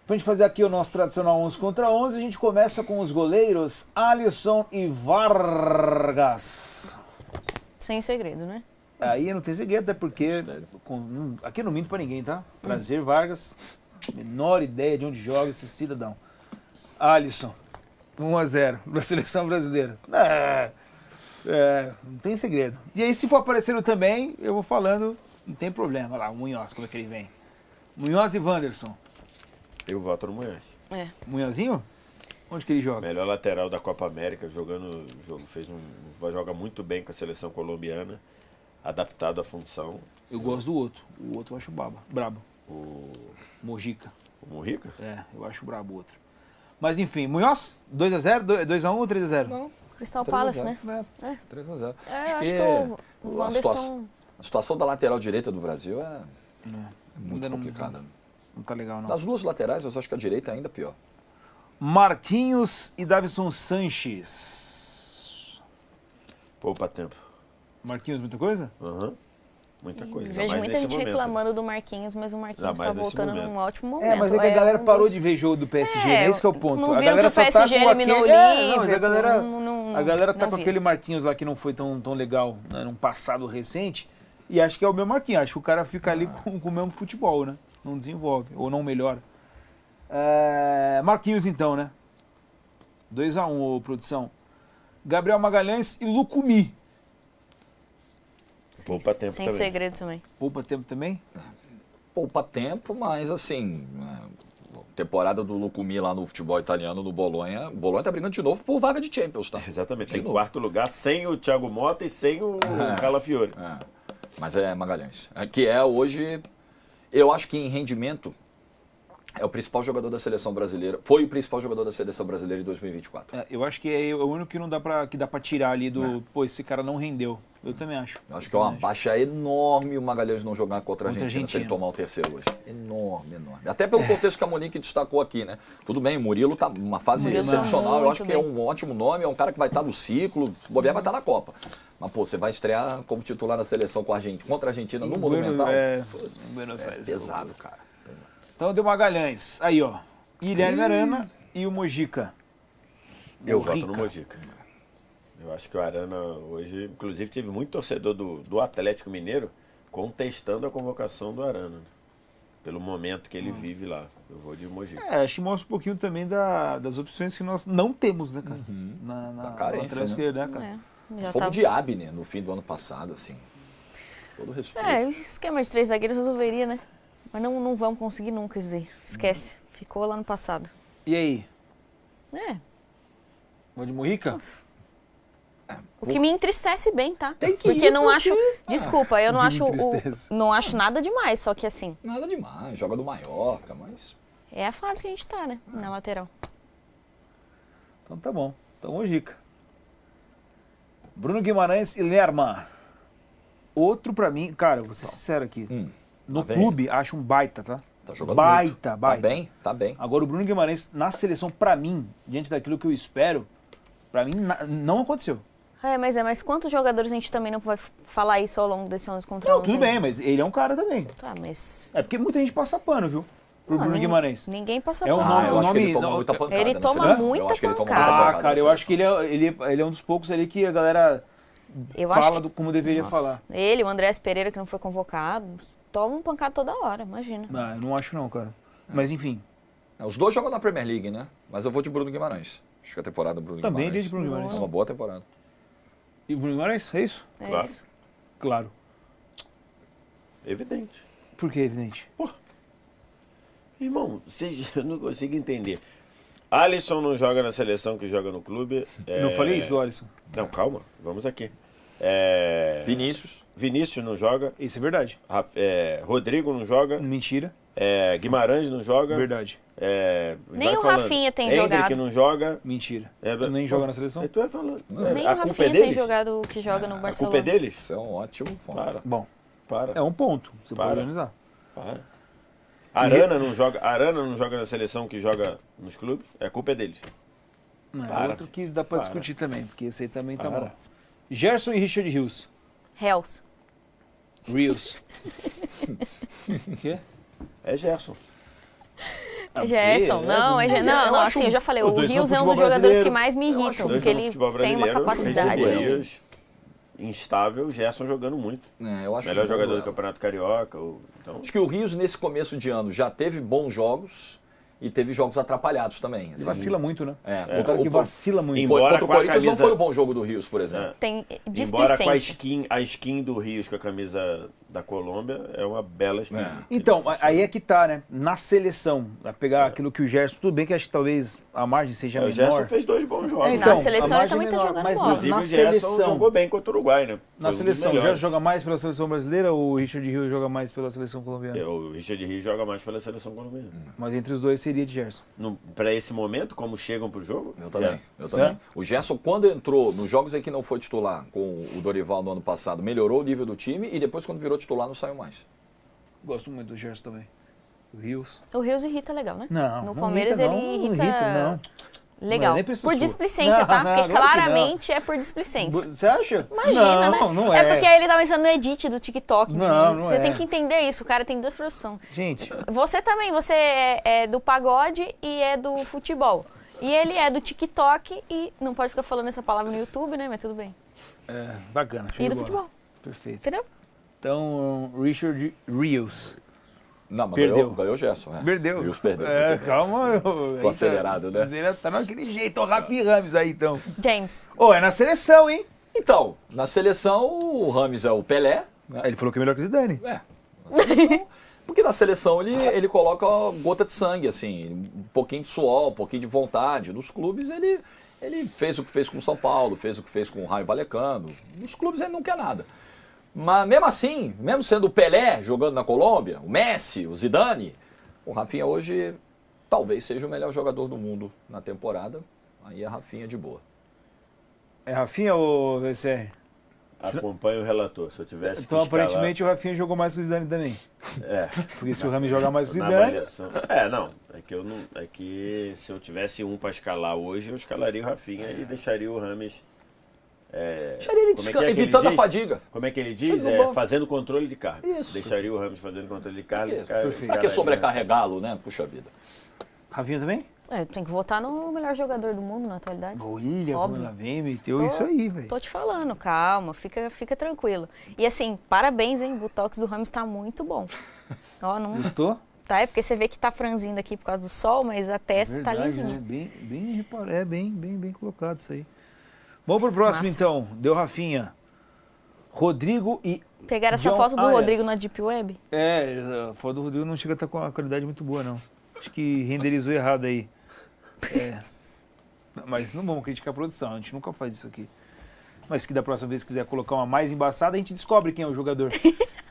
Pra gente fazer aqui o nosso tradicional 11 contra 11, a gente começa com os goleiros Alisson e Vargas. Sem segredo, né? Aí não tem segredo, até porque aqui não minto pra ninguém, tá? Prazer, Vargas. Menor ideia de onde joga esse cidadão. Alisson, 1-0 pra seleção brasileira. Não tem segredo. E aí, se for aparecendo também, eu vou falando, não tem problema. Olha lá, o Munhoz, como é que ele vem. Munhoz e Wanderson. Eu voto no Munhoz. Munhozinho? Onde que ele joga? Melhor lateral da Copa América, joga muito bem com a seleção colombiana, adaptado à função. Eu gosto do outro. O outro eu acho brabo. O Mojica. O Mojica? Eu acho brabo o outro. Mas enfim, Munhoz, 2-0, 2-1 ou 3-0? Não. Crystal Palace, né? 3-0. Acho que o Wanderson... A situação da lateral direita do Brasil é muito Ainda complicada. Não tá legal, não. Das duas laterais, eu acho que a direita é ainda pior. Marquinhos e Davinson Sanches. Poupa tempo. Marquinhos, muita coisa? Muita coisa. Vejo muita gente reclamando do Marquinhos, mas o Marquinhos tá voltando num ótimo momento. Mas é que a galera parou de ver jogo do PSG, esse que é o ponto. Não a viram galera que o PSG eliminou o Liverpool. A galera tá com aquele Marquinhos lá que não foi tão legal, né, num passado recente, e acho que é o meu Marquinhos. Acho que o cara fica ali com o mesmo futebol, né? Não desenvolve, ou não melhora. Marquinhos então, né? 2-1, produção. Gabriel Magalhães e Lucumi. Poupa tempo sem também. segredo também. Poupa tempo também? Poupa tempo, mas assim, temporada do Lucumi lá no futebol italiano, no Bolonha. O Bolonha tá brigando de novo por vaga de Champions, tá? Exatamente, em quarto lugar, sem o Thiago Motta e sem o Calafiori. Mas é Magalhães. Que é hoje, eu acho que em rendimento, é o principal jogador da seleção brasileira. Foi o principal jogador da seleção brasileira em 2024. Eu acho que é o único que não dá pra tirar ali do... Pô, esse cara não rendeu. Eu também acho. Eu acho que é uma baixa enorme o Magalhães não jogar contra a Argentina se ele tomar o terceiro hoje. Enorme. Até pelo contexto que a Monique destacou aqui, né? Tudo bem, o Murilo tá numa fase excepcional. Eu acho que é um ótimo nome, é um cara que vai estar no ciclo, o bobear vai estar na Copa. Mas, pô, você vai estrear como titular na seleção contra a Argentina no Monumental? Buenos Aires. Pesado, cara. Então deu Magalhães. Aí, ó. Guilherme Arana e o Mojica. Eu voto no Mojica. Eu acho que o Arana hoje... Inclusive, teve muito torcedor do Atlético Mineiro contestando a convocação do Arana. Pelo momento que ele vive lá. Eu vou de Mojica. Acho que mostra um pouquinho também das opções que nós não temos, né, cara? Na carência, esquerda, né, cara? Fogo de Abner no fim do ano passado, assim. Todo respeito. O esquema de 3 zagueiros resolveria, né? Mas não vamos conseguir nunca isso aí. Esquece. Ficou lá no passado. E aí? Vou de Mojica? O que me entristece bem, tá? Porque não acho... Desculpa, eu não acho não acho nada demais, só que assim... Nada demais, joga do Mallorca, mas... É a fase que a gente tá, né? Na lateral. Então tá bom. Então Mojica. Bruno Guimarães e Lerma. Outro pra mim... Cara, vou ser sincero aqui. No clube, acho um baita, tá? Tá jogando baita. Tá bem. Agora o Bruno Guimarães na seleção, pra mim, diante daquilo que eu espero, pra mim não aconteceu. Mas quantos jogadores a gente também não vai falar isso ao longo desse 11 contra 11? Não, tudo bem, mas ele é um cara também. Tá, mas... É porque muita gente passa pano, viu? Pro Bruno Guimarães. Ninguém passa pano. Eu acho que ele toma muita pancada. Ele toma muita pancada. Cara, eu acho que ele é um dos poucos ali que a galera fala como deveria falar. Ele, o Andrés Pereira, que não foi convocado, toma um pancada toda hora, imagina. Eu não acho não, cara. Mas enfim. Os dois jogam na Premier League, né? Mas eu vou de Bruno Guimarães. Acho que a temporada do Bruno Guimarães. Também de Bruno Guimarães. É uma boa temporada. E o Bruno Guimarães, é isso? Claro. Isso. Claro. Evidente. Por que evidente? Irmão, eu não consigo entender. Alisson não joga na seleção que joga no clube. Não falei isso do Alisson. Não, calma. Vamos aqui. Vinícius não joga. Isso é verdade. Rodrigo não joga. Mentira. Guimarães não joga. Verdade. Nem o Rafinha tem Hendrick jogado. não joga. Mentira. Nem joga na seleção? Tu vai falando. Nem A o culpa Rafinha é tem deles? jogado o que joga no A Barcelona. culpa é deles? Isso é um ótimo ponto. Bom, Para. é um ponto. Você pode organizar. Arana não joga na seleção que joga nos clubes. A culpa é deles. É outro que dá pra discutir também, porque esse aí também tá bom. Gerson e Richard Rios. Rios. O quê? É Gerson. É Gerson, não, assim, eu já falei, o Rios é um dos jogadores que mais me irritam, porque ele tem uma capacidade. Instável, Gerson jogando muito. Melhor jogador do Campeonato Carioca. Então... Acho que o Rios, nesse começo de ano, já teve bons jogos e teve jogos atrapalhados também. Ele vacila muito, né? O cara que vacila muito. Embora o Corinthians não foi o bom jogo do Rios, por exemplo. Tem embora com a skin do Rios, com a camisa da Colômbia, é uma bela skin. Então, aí é que tá, né? Na seleção, a pegar aquilo que o Gerson, tudo bem que acho que talvez a margem seja menor. O Gerson fez 2 bons jogos. Então, na seleção ele também tá jogando bola. Inclusive o Gerson jogou bem contra o Uruguai, né? Na seleção, o Gerson joga mais pela seleção brasileira ou o Richard Rios joga mais pela seleção colombiana? O Richard Rios joga mais pela seleção colombiana. Mas entre os dois seria de Gerson. Para esse momento, como chegam pro jogo? Eu também. O Gerson, quando entrou nos jogos em que não foi titular com o Dorival no ano passado, melhorou o nível do time e depois, quando virou titular, não saiu mais. Gosto muito do Gerson também. O Rios. O Rios irrita legal, né? Não. No Palmeiras irrita, ele irrita. Legal. Por displicência, tá? Porque claramente é por displicência. Você acha? Imagina, né? Não é. É porque ele tá pensando no edit do TikTok. Não você tem que entender isso. O cara tem 2 profissões. Gente. Você também. Você é do pagode e é do futebol. E ele é do TikTok e não pode ficar falando essa palavra no YouTube, né? Mas tudo bem. Bacana. E do futebol. Perfeito. Entendeu? Então, Richard Rios. Não, mas perdeu. Ganhou o Gerson, né? Perdeu. Rios perdeu. Calma. Tô acelerado, né? Tá naquele jeito, o Rafi Rames aí, então. James. É na seleção, hein? Então, na seleção, o Rames é o Pelé. Né? Ele falou que é melhor que o Zidane. Porque na seleção ele coloca gota de sangue, assim, um pouquinho de suor, um pouquinho de vontade. Nos clubes ele fez o que fez com o São Paulo, fez o que fez com o Raio Vallecano. Nos clubes ele não quer nada. Mas mesmo assim, mesmo sendo o Pelé jogando na Colômbia, o Messi, o Zidane, o Rafinha hoje talvez seja o melhor jogador do mundo na temporada. Aí é Rafinha de boa. É Rafinha ou VCR? Acompanha o relator. Se eu tivesse então, aparentemente, o Rafinha jogou mais que o Zidane também. Porque se o Rames joga mais que o Zidane... É que se eu tivesse um para escalar hoje, eu escalaria o Rafinha e deixaria o Rames... evitando a fadiga. Como é que ele diz? Fazendo controle de carga. Isso. Deixaria o Rames fazendo controle de carga. Pra que sobrecarregá-lo, né? Puxa vida. Rafinha também? Tem que votar no melhor jogador do mundo na atualidade. Olha, como ela vem, meteu isso aí, velho. Tô te falando, calma, fica tranquilo. E assim, parabéns, hein? O Botox do Rames tá muito bom. Gostou? Tá, é porque você vê que tá franzindo aqui por causa do sol, mas a testa tá lisinha. Né? Bem colocado isso aí. Vamos pro próximo, então. Deu Rafinha. Rodrigo e pegaram essa foto do Rodrigo na Deep Web? A foto do Rodrigo não chega a estar com a qualidade muito boa, não. Acho que renderizou errado aí. Mas não vamos criticar a produção, a gente nunca faz isso aqui. Mas que da próxima vez, se quiser colocar uma mais embaçada, a gente descobre quem é o jogador.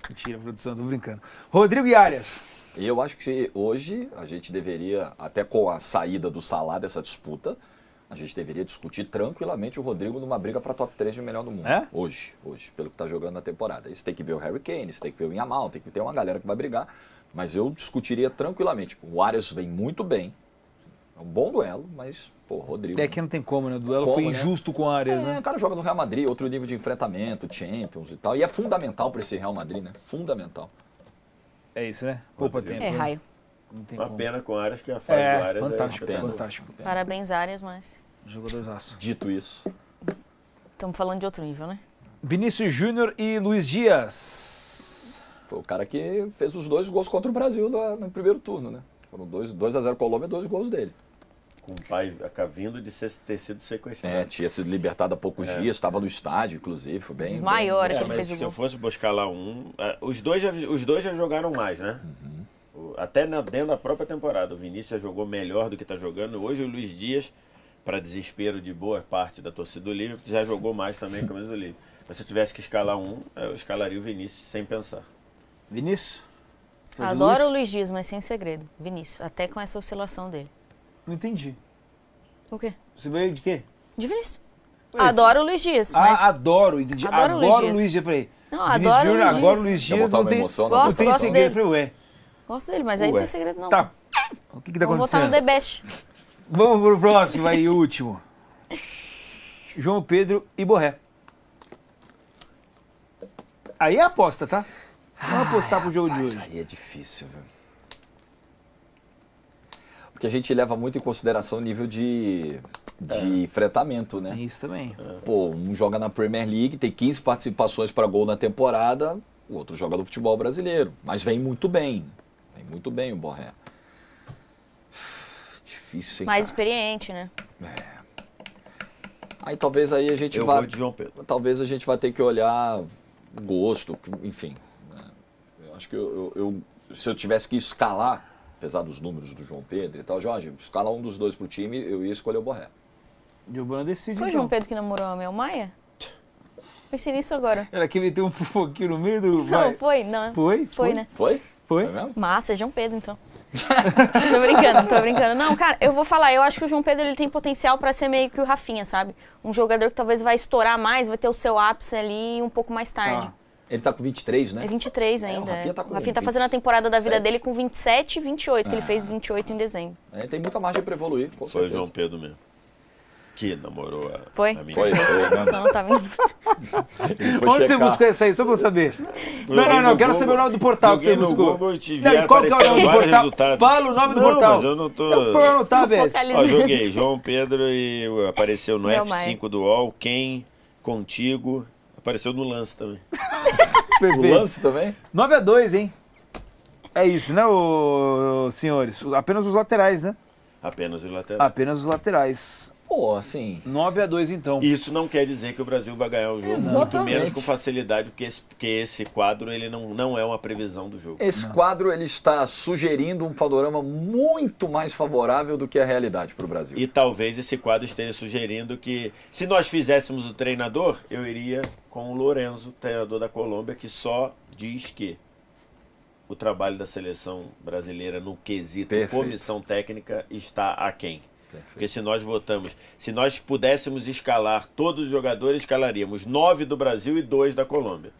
Mentira, produção, tô brincando. Rodrigo e Arias. Eu acho que hoje a gente deveria, até com a saída do Salah dessa disputa, a gente deveria discutir tranquilamente o Rodrigo numa briga para top 3 de melhor do mundo. Hoje, pelo que está jogando na temporada. Isso tem que ver o Harry Kane, isso tem que ver o Yamal, tem que ter uma galera que vai brigar. Mas eu discutiria tranquilamente. O Arias vem muito bem. É um bom duelo, mas, Rodrigo... É que não tem como, né? O duelo foi injusto com o Arias, né? O cara joga no Real Madrid, outro nível de enfrentamento, Champions e tal. E é fundamental para esse Real Madrid, né? Fundamental. É isso, né? Poupa tempo. Raio. Uma pena com o Arias, que a fase do Arias fantástico. Parabéns, Arias, mas... Jogadorzaço. Dito isso... Estamos falando de outro nível, né? Vinícius Júnior e Luiz Dias. Foi o cara que fez os 2 gols contra o Brasil no primeiro turno, né? Foram 2-0 Colômbia e 2 gols dele. Com o pai vindo de ter sido sequestrado. Tinha sido libertado há poucos dias, estava no estádio, inclusive, foi bem... Maior que ele fez o gol. Se eu fosse buscar lá os dois já jogaram mais, né? Até dentro da própria temporada. O Vinícius já jogou melhor do que está jogando. Hoje o Luiz Dias, para desespero de boa parte da torcida do Liverpool, já jogou mais também com a camisa do Liverpool. Mas se eu tivesse que escalar eu escalaria o Vinícius sem pensar. Vinícius? Adoro o Luiz Dias, mas sem segredo. Vinícius, até com essa oscilação dele. Não entendi. O quê? Você veio de quê? De Vinícius. Adoro o Luiz Dias. Mas... adoro, entendi. Adoro agora o Luiz Dias. Falei, não, adoro o Luiz Dias. Agora o Luiz Dias não tem, gosto segredo. Dele. Falei, gosto dele, mas aí não tem segredo não. Tá. O que tá acontecendo? Vou votar no The Best. Vamos pro próximo aí, o último. João Pedro e Borré. Aí é aposta, tá? Vamos apostar pro jogo de hoje. Aí é difícil, velho. Porque a gente leva muito em consideração o nível de enfrentamento, né? Isso também. Pô, um joga na Premier League, tem 15 participações para gol na temporada, o outro joga no futebol brasileiro. Mas vem muito bem. Vem muito bem o Borré. Difícil, hein, mais cara? experiente, né? Aí talvez aí a gente vou de João Pedro. Talvez a gente vai ter que olhar gosto, enfim. Né? Eu acho que se eu tivesse que escalar, apesar dos números do João Pedro e tal, Jorge, escala um dos dois pro time, eu ia escolher o Borré. Giovana decide. Foi o João Pedro que namorou a Mel Maia? Pensei nisso agora. Era que meteu um pouquinho no meio do... Não, foi, não. Foi, né? Foi? Foi. Mesmo? Massa, é João Pedro, então. Tô brincando. Não, cara, eu vou falar, eu acho que o João Pedro ele tem potencial pra ser meio que o Rafinha, sabe? Um jogador que talvez vai estourar mais, vai ter o seu ápice ali um pouco mais tarde. Ele tá com 23, né? É 23 ainda. O Rafinha tá com o Rafinha tá fazendo a temporada da vida dele com 27 e 28, que ele fez 28 em dezembro. Tem muita margem pra evoluir, com Foi o certeza. João Pedro mesmo. Que namorou a Foi? minha Foi mesmo. Então tá vindo. Onde você buscou isso aí? Só pra eu saber. Não, quero saber o nome do portal que você buscou. Google, te Não, qual que é o nome do portal? resultados. Fala o nome do Não, portal. mas eu não tô... Não, pra anotar, velho. Focalizando. Ó, joguei João Pedro e apareceu no Meu F5 do UOL, quem, contigo, apareceu no lance também. O Perfeito. lance também? 9-2, hein? É isso, né, senhores? Apenas os laterais, né? Apenas os laterais. Apenas os laterais. Pô, assim... 9-2, então. Isso não quer dizer que o Brasil vai ganhar o jogo, muito Exatamente. menos com facilidade, porque esse quadro ele não é uma previsão do jogo. Esse quadro ele está sugerindo um panorama muito mais favorável do que a realidade para o Brasil. E talvez esse quadro esteja sugerindo que, se nós fizéssemos o treinador, eu iria com o Lorenzo, treinador da Colômbia, que só diz que o trabalho da seleção brasileira no quesito Perfeito. comissão técnica está aquém. Porque se nós votamos, se nós pudéssemos escalar todos os jogadores, escalaríamos 9 do Brasil e 2 da Colômbia.